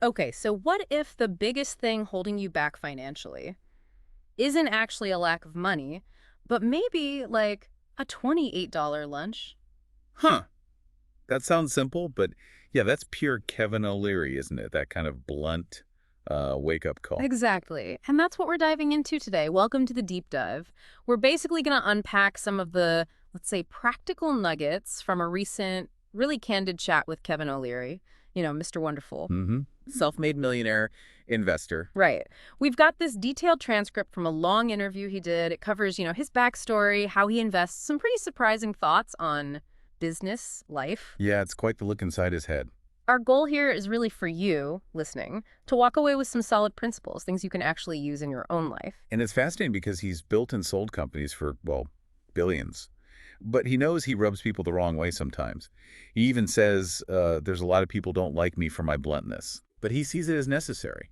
Okay, so what if the biggest thing holding you back financially isn't actually a lack of money, but maybe like a $28 lunch? Huh. That sounds simple, but yeah, that's pure Kevin O'Leary, isn't it? That kind of blunt wake-up call. Exactly. And that's what we're diving into today. Welcome to the deep dive. We're basically going to unpack some of the, let's say, practical nuggets from a recent, really candid chat with Kevin O'Leary, Mr. Wonderful. Mm-hmm. Self-made millionaire investor. Right. We've got this detailed transcript from a long interview he did. It covers, his backstory, how he invests, some pretty surprising thoughts on business, life. Yeah, it's quite the look inside his head. Our goal here is really for you, listening, to walk away with some solid principles, things you can actually use in your own life. And it's fascinating because he's built and sold companies for, well, billions. But he knows he rubs people the wrong way sometimes. He even says, there's a lot of people don't like me for my bluntness. But he sees it as necessary,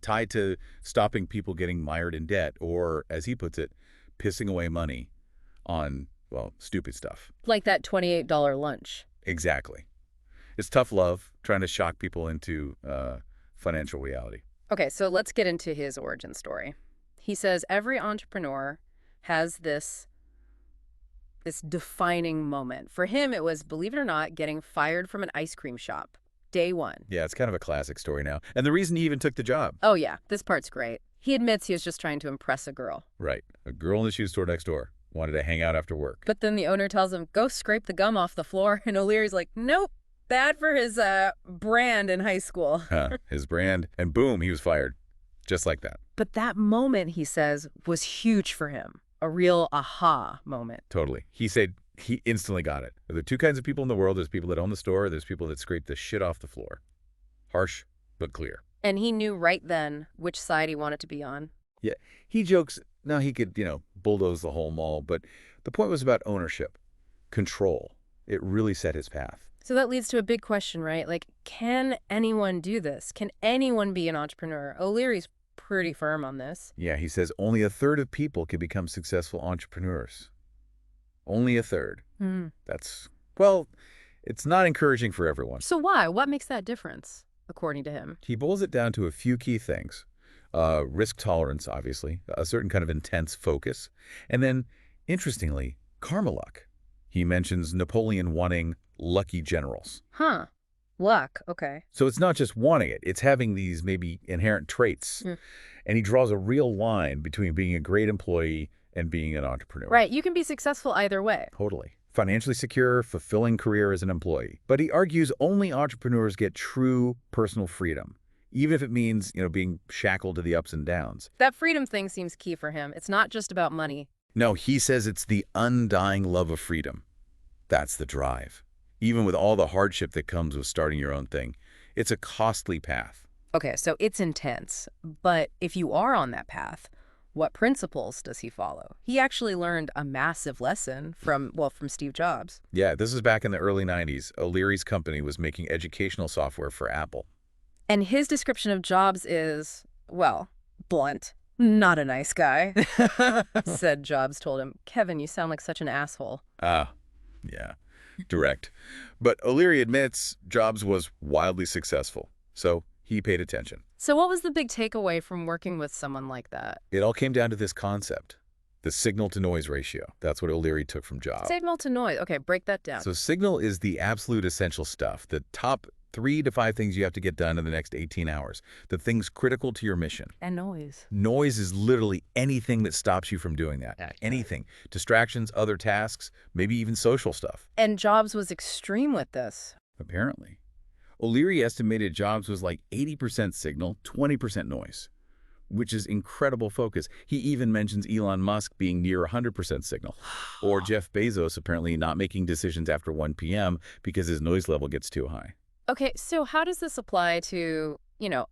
tied to stopping people getting mired in debt or, as he puts it, pissing away money on, well, stupid stuff. Like that $28 lunch. Exactly. It's tough love, trying to shock people into financial reality. Okay, so let's get into his origin story. He says every entrepreneur has this defining moment. For him, it was, believe it or not, getting fired from an ice cream shop. Day one. Yeah, it's kind of a classic story now. And the reason he even took the job. Oh, yeah, this part's great. He admits he was just trying to impress a girl. Right. A girl in the shoe store next door wanted to hang out after work. But then the owner tells him, go scrape the gum off the floor. And O'Leary's like, nope, bad for his brand in high school. His brand. And boom, he was fired. Just like that. But that moment, he says, was huge for him. A real aha moment. Totally. He said he instantly got it. There are two kinds of people in the world. There's people that own the store. There's people that scrape the shit off the floor. Harsh, but clear. And he knew right then which side he wanted to be on. Yeah. He jokes, now he could, bulldoze the whole mall. But the point was about ownership, control. It really set his path. So that leads to a big question, right? Like, can anyone do this? Can anyone be an entrepreneur? O'Leary's pretty firm on this. Yeah, he says only a third of people can become successful entrepreneurs. Only a third. That's, well, it's not encouraging for everyone. So why? What makes that difference, according to him? He boils it down to a few key things. Risk tolerance, obviously, a certain kind of intense focus. And then, interestingly, karma luck. He mentions Napoleon wanting lucky generals. Huh. Luck. Okay. So it's not just wanting it. It's having these maybe inherent traits. And he draws a real line between being a great employee and being an entrepreneur. Right. You can be successful either way. Totally. Financially secure, fulfilling career as an employee. But he argues only entrepreneurs get true personal freedom, even if it means, being shackled to the ups and downs. That freedom thing seems key for him. It's not just about money. No, he says it's the undying love of freedom. That's the drive. Even with all the hardship that comes with starting your own thing, it's a costly path. Okay, so it's intense. But if you are on that path, what principles does he follow? He actually learned a massive lesson from Steve Jobs. Yeah, this was back in the early 90s. O'Leary's company was making educational software for Apple. And his description of Jobs is, well, blunt. Not a nice guy, said Jobs told him. Kevin, you sound like such an asshole. Yeah, direct. But O'Leary admits Jobs was wildly successful, so he paid attention. So what was the big takeaway from working with someone like that? It all came down to this concept, the signal-to-noise ratio. That's what O'Leary took from Jobs. Signal to noise. Okay, break that down. So signal is the absolute essential stuff, the top 3 to 5 things you have to get done in the next 18 hours, the things critical to your mission. And noise. Noise is literally anything that stops you from doing that. Anything. Distractions, other tasks, maybe even social stuff. And Jobs was extreme with this. Apparently. O'Leary estimated Jobs was like 80% signal, 20% noise, which is incredible focus. He even mentions Elon Musk being near 100% signal, or Jeff Bezos apparently not making decisions after 1 p.m. because his noise level gets too high. Okay, so how does this apply to,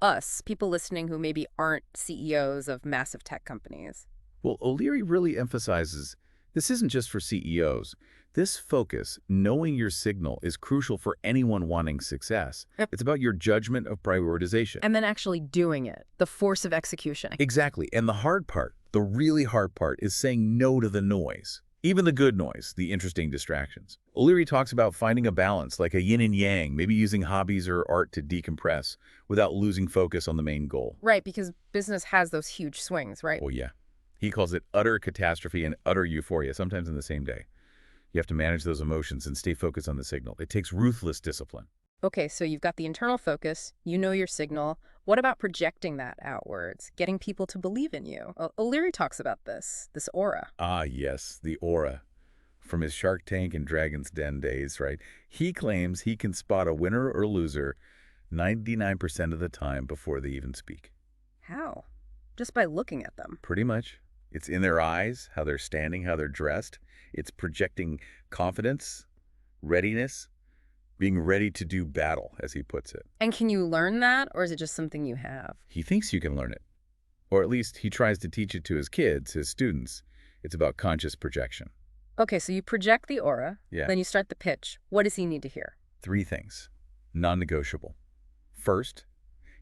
us, people listening who maybe aren't CEOs of massive tech companies? Well, O'Leary really emphasizes this isn't just for CEOs. This focus, knowing your signal, is crucial for anyone wanting success. Yep. It's about your judgment of prioritization. And then actually doing it, the force of execution. Exactly. And the hard part, the really hard part, is saying no to the noise. Even the good noise, the interesting distractions. O'Leary talks about finding a balance, like a yin and yang, maybe using hobbies or art to decompress without losing focus on the main goal. Right, because business has those huge swings, right? Oh, yeah. He calls it utter catastrophe and utter euphoria, sometimes in the same day. You have to manage those emotions and stay focused on the signal. It takes ruthless discipline. Okay, so you've got the internal focus, you know your signal. What about projecting that outwards, getting people to believe in you? O'Leary talks about this aura. Ah, yes, the aura. From his Shark Tank and Dragon's Den days, right? He claims he can spot a winner or loser 99% of the time before they even speak. How? Just by looking at them. Pretty much. It's in their eyes, how they're standing, how they're dressed. It's projecting confidence, readiness, being ready to do battle, as he puts it. And can you learn that, or is it just something you have? He thinks you can learn it. Or at least he tries to teach it to his kids, his students. It's about conscious projection. Okay, so you project the aura, Yeah. then you start the pitch. What does he need to hear? 3 things. Non-negotiable. First,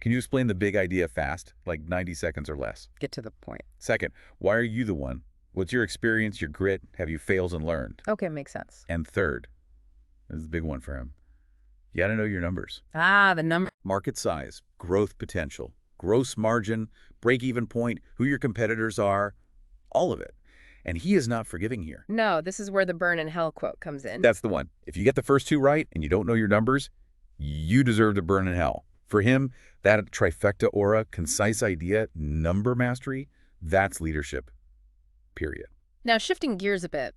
can you explain the big idea fast, like 90 seconds or less? Get to the point. Second, why are you the one? What's your experience, your grit? Have you failed and learned? Okay, makes sense. And third, this is a big one for him. You got to know your numbers. Ah, the number. Market size, growth potential, gross margin, break-even point, who your competitors are, all of it. And he is not forgiving here. No, this is where the burn in hell quote comes in. That's the one. If you get the first 2 right and you don't know your numbers, you deserve to burn in hell. For him, that trifecta aura, concise idea, number mastery, that's leadership, period. Now, shifting gears a bit,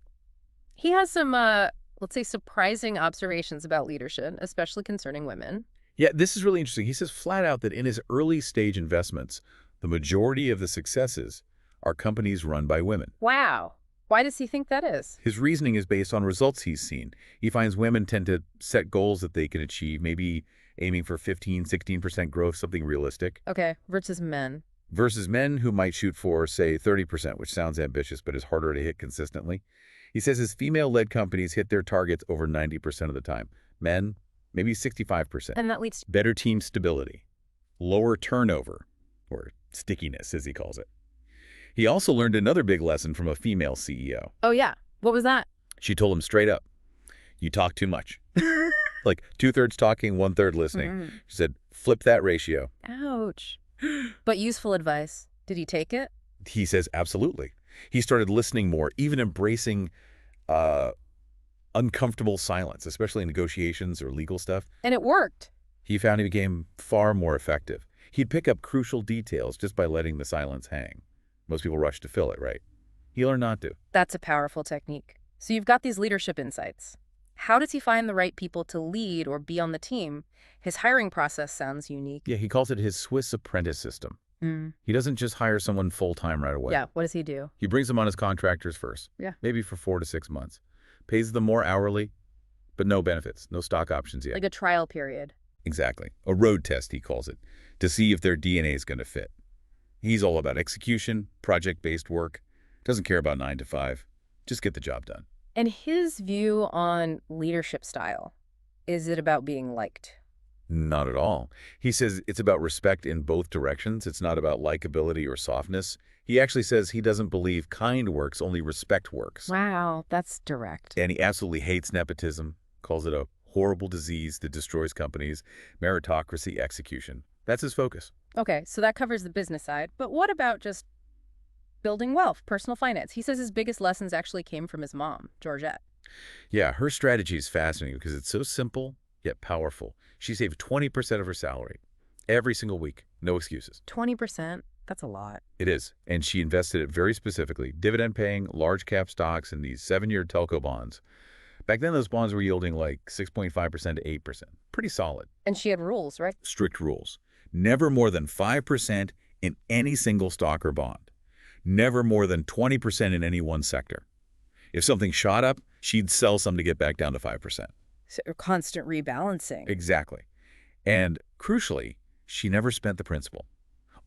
he has some, let's say, surprising observations about leadership, especially concerning women. Yeah, this is really interesting. He says flat out that in his early stage investments, the majority of the successes are companies run by women. Wow. Why does he think that is? His reasoning is based on results he's seen. He finds women tend to set goals that they can achieve, maybe aiming for 15, 16% growth, something realistic, Okay, versus men. versus men who might shoot for, say, 30%, which sounds ambitious but is harder to hit consistently. He says his female-led companies hit their targets over 90% of the time. Men, maybe 65%. And that leads to... Better team stability, lower turnover, or stickiness, as he calls it. He also learned another big lesson from a female CEO. Oh, yeah. What was that? She told him straight up, you talk too much. Like 2/3 talking, 1/3 listening. She said, flip that ratio. Ouch. But useful advice. Did he take it? He says, absolutely. He started listening more, even embracing uncomfortable silence, especially in negotiations or legal stuff. And it worked. He found he became far more effective. He'd pick up crucial details just by letting the silence hang. Most people rush to fill it, right? He learned not to. That's a powerful technique. So you've got these leadership insights. How does he find the right people to lead or be on the team? His hiring process sounds unique. Yeah, he calls it his Swiss apprentice system. Mm. He doesn't just hire someone full-time right away. Yeah, what does he do? He brings them on as contractors first. Yeah. Maybe for 4 to 6 months. Pays them more hourly, but no benefits, no stock options yet. Like a trial period. Exactly. A road test, he calls it, to see if their DNA is going to fit. He's all about execution, project-based work. Doesn't care about 9 to 5. Just get the job done. And his view on leadership style, is it about being liked? Not at all. He says it's about respect in both directions. It's not about likability or softness. He actually says he doesn't believe kind works, only respect works. Wow, that's direct. And he absolutely hates nepotism, calls it a horrible disease that destroys companies, meritocracy, execution. That's his focus. Okay, so that covers the business side. But what about just building wealth, personal finance? He says his biggest lessons actually came from his mom, Georgette. Yeah, her strategy is fascinating because it's so simple yet powerful. She saved 20% of her salary every single week. No excuses. 20%? That's a lot. It is. And she invested it very specifically, dividend-paying, large-cap stocks in these 7-year telco bonds. Back then, those bonds were yielding like 6.5% to 8%. Pretty solid. And she had rules, right? Strict rules. Never more than 5% in any single stock or bond. Never more than 20% in any one sector. If something shot up, she'd sell some to get back down to 5%. So constant rebalancing. Exactly. And crucially, she never spent the principal.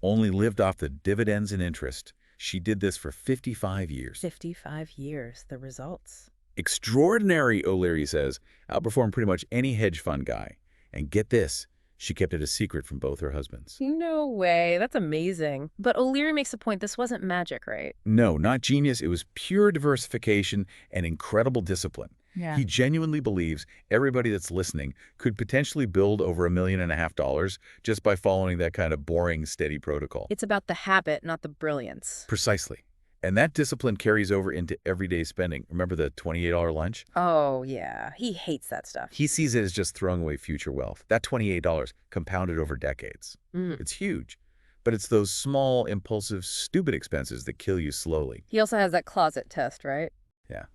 Only lived off the dividends and interest. She did this for 55 years. 55 years, the results. Extraordinary, O'Leary says, outperformed pretty much any hedge fund guy. And get this, she kept it a secret from both her husbands. No way. That's amazing. But O'Leary makes a point this wasn't magic, right? No, not genius. It was pure diversification and incredible discipline. Yeah. He genuinely believes everybody that's listening could potentially build over $1.5 million just by following that kind of boring, steady protocol. It's about the habit, not the brilliance. Precisely. And that discipline carries over into everyday spending. Remember the $28 lunch? Oh, yeah. He hates that stuff. He sees it as just throwing away future wealth. That $28 compounded over decades. Mm. It's huge. But it's those small, impulsive, stupid expenses that kill you slowly. He also has that closet test, right? Yeah.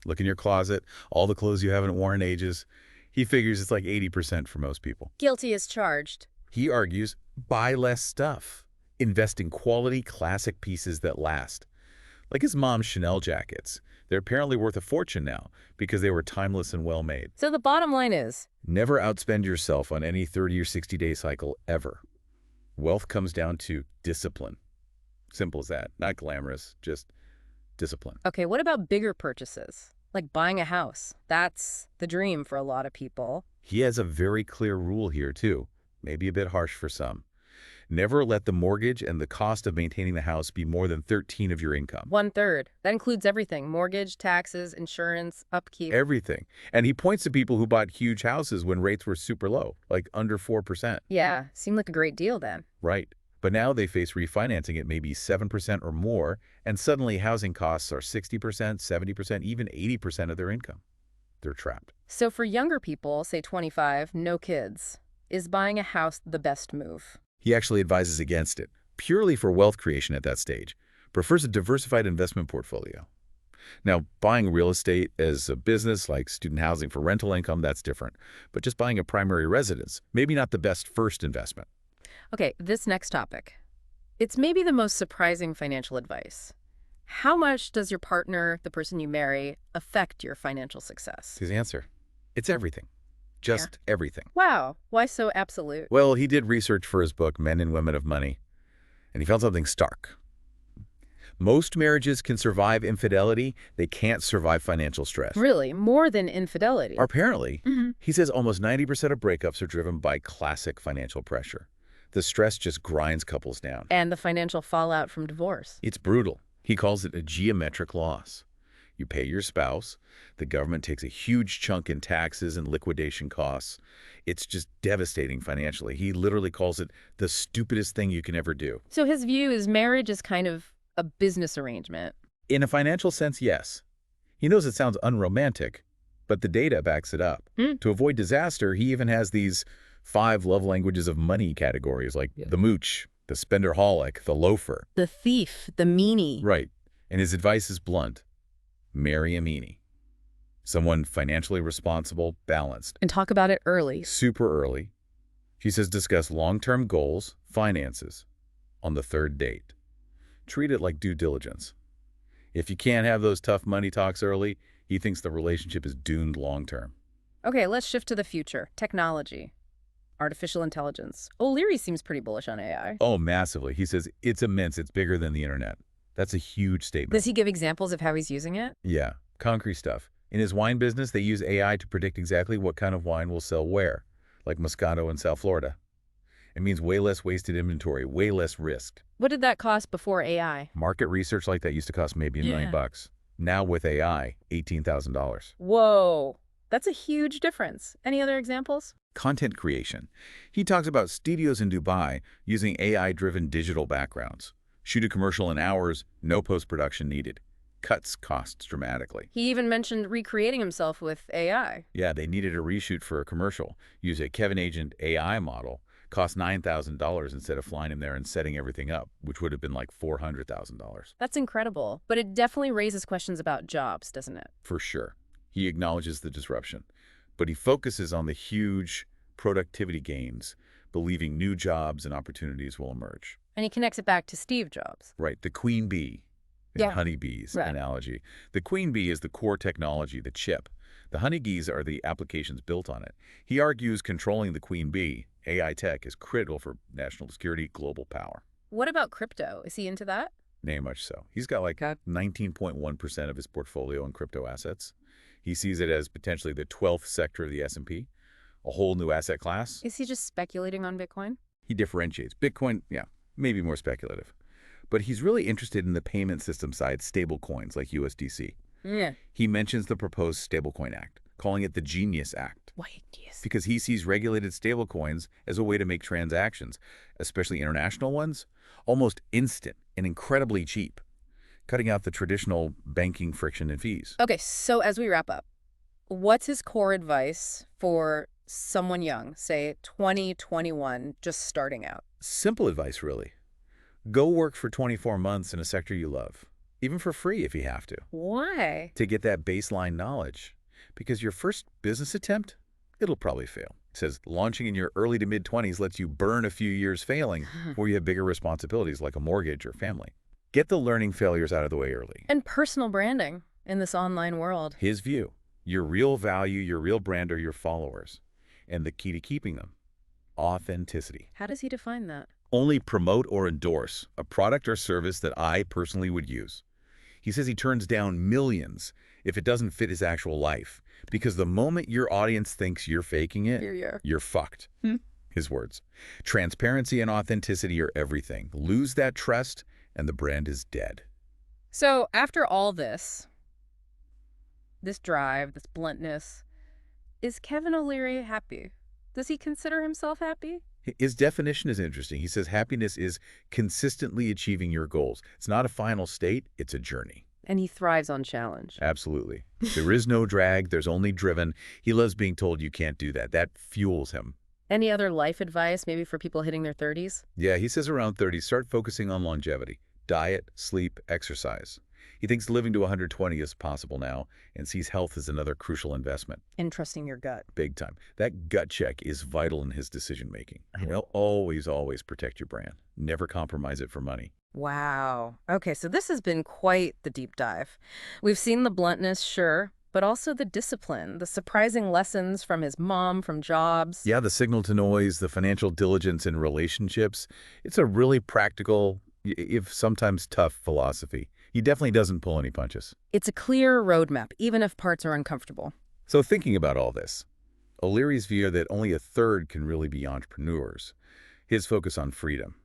Look in your closet, all the clothes you haven't worn in ages. He figures it's like 80% for most people. Guilty as charged. He argues, buy less stuff. Invest in quality, classic pieces that last. Like his mom's Chanel jackets. They're apparently worth a fortune now because they were timeless and well-made. So the bottom line is, Never outspend yourself on any 30 or 60-day cycle ever. Wealth comes down to discipline. Simple as that. Not glamorous, just discipline. okay, what about bigger purchases? Like buying a house. That's the dream for a lot of people. He has a very clear rule here, too. Maybe a bit harsh for some. Never let the mortgage and the cost of maintaining the house be more than 13 of your income. 1/3. That includes everything. Mortgage, taxes, insurance, upkeep. Everything. And he points to people who bought huge houses when rates were super low, like under 4%. Yeah, seemed like a great deal then. Right. But now they face refinancing at maybe 7% or more, and suddenly housing costs are 60%, 70%, even 80% of their income. They're trapped. So for younger people, say 25, no kids, is buying a house the best move? He actually advises against it, purely for wealth creation at that stage, prefers a diversified investment portfolio. Now, buying real estate as a business, like student housing for rental income, that's different. But just buying a primary residence, maybe not the best first investment. Okay, this next topic. It's maybe the most surprising financial advice. How much does your partner, the person you marry, affect your financial success? His answer, it's everything. Just everything. Wow, why so absolute? Well, he did research for his book, Men and Women of Money, and he found something stark. Most marriages can survive infidelity. They can't survive financial stress. Really, more than infidelity. Apparently, Mhm. he says almost 90% of breakups are driven by classic financial pressure. The stress just grinds couples down. And the financial fallout from divorce. It's brutal. He calls it a geometric loss. You pay your spouse. The government takes a huge chunk in taxes and liquidation costs. It's just devastating financially. He literally calls it the stupidest thing you can ever do. So his view is marriage is kind of a business arrangement. In a financial sense, yes. He knows it sounds unromantic, but the data backs it up. To avoid disaster, he even has these 5 love languages of money categories like the mooch, the spenderholic, the loafer. The thief, the meanie. Right. And his advice is blunt. Marry a meanie. Someone financially responsible, balanced. And talk about it early. Super early. She says discuss long-term goals, finances, on the 3rd date. Treat it like due diligence. If you can't have those tough money talks early, he thinks the relationship is doomed long-term. Okay, let's shift to the future. Technology. Artificial intelligence. O'Leary seems pretty bullish on AI. Oh, massively. He says it's immense. It's bigger than the internet. That's a huge statement. Does he give examples of how he's using it? Yeah, concrete stuff. In his wine business, they use AI to predict exactly what kind of wine will sell where, like Moscato in South Florida. It means way less wasted inventory, way less risk. What did that cost before AI? Market research like that used to cost maybe $1 million. Now with AI, $18,000. Whoa, that's a huge difference. Any other examples? Content creation. He talks about studios in Dubai using AI-driven digital backgrounds. Shoot a commercial in hours, no post-production needed. Cuts costs dramatically. He even mentioned recreating himself with AI. Yeah, they needed a reshoot for a commercial. Use a Kevin Agent AI model. Cost $9,000 instead of flying him there and setting everything up, which would have been like $400,000. That's incredible, but it definitely raises questions about jobs, doesn't it? For sure. He acknowledges the disruption, but he focuses on the huge productivity gains, believing new jobs and opportunities will emerge. And he connects it back to Steve Jobs. Right, the queen bee in honeybees analogy. The queen bee is the core technology, the chip. The honeybees are the applications built on it. He argues controlling the queen bee, AI tech, is critical for national security, global power. What about crypto? Is he into that? Very much so. He's got like 19.1% of his portfolio in crypto assets. He sees it as potentially the 12th sector of the S&P, a whole new asset class. Is he just speculating on Bitcoin? He differentiates. Bitcoin, yeah, maybe more speculative. But he's really interested in the payment system side, stable coins like USDC. Yeah. He mentions the proposed Stablecoin Act, calling it the Genius Act, Wait, yes. because he sees regulated stablecoins as a way to make transactions, especially international ones, almost instant and incredibly cheap, cutting out the traditional banking friction and fees. Okay, so as we wrap up, what's his core advice for someone young, say 20, 21, just starting out? Simple advice, really. Go work for 24 months in a sector you love, even for free if you have Why? to get that baseline knowledge. Because your first business attempt, it'll probably fail. It says launching in your early to mid-20s lets you burn a few years failing before you have bigger responsibilities like a mortgage or family. Get the learning failures out of the way early. And personal branding in this online world. His view, your real value, your real brand are your followers. And the key to keeping them, authenticity. How does he define that? Only promote or endorse a product or service that I personally would use. He says he turns down millions if it doesn't fit his actual life, because the moment your audience thinks you're faking it, Here. you're fucked. His words. Transparency and authenticity are everything. Lose that trust, and the brand is dead. So after all this drive, this bluntness, is Kevin O'Leary happy? Does he consider himself happy? His definition is interesting. He says happiness is consistently achieving your goals. It's not a final state, it's a journey. And he thrives on challenge. Absolutely. There is no drag, there's only driven. He loves being told you can't do that. That fuels him. Any other life advice, maybe for people hitting their 30s? Yeah, he says around 30, start focusing on longevity. Diet, sleep, exercise. He thinks living to 120 is possible now and sees health as another crucial investment. And trusting your gut. Big time. That gut check is vital in his decision-making. Well, always protect your brand. Never compromise it for money. Wow. Okay, so this has been quite the deep dive. We've seen the bluntness, sure, but also the discipline, the surprising lessons from his mom, from jobs. Yeah, the signal to noise, the financial diligence in relationships. It's a really practical, if sometimes tough, philosophy. He definitely doesn't pull any punches. It's a clear roadmap, even if parts are uncomfortable. So thinking about all this, O'Leary's view that only a third can really be entrepreneurs, his focus on freedom.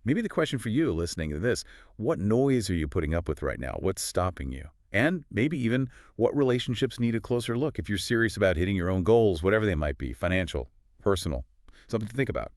Maybe the question for you listening to this, what noise are you putting up with right now? What's stopping you? And maybe even what relationships need a closer look if you're serious about hitting your own goals, whatever they might be, financial, personal, something to think about.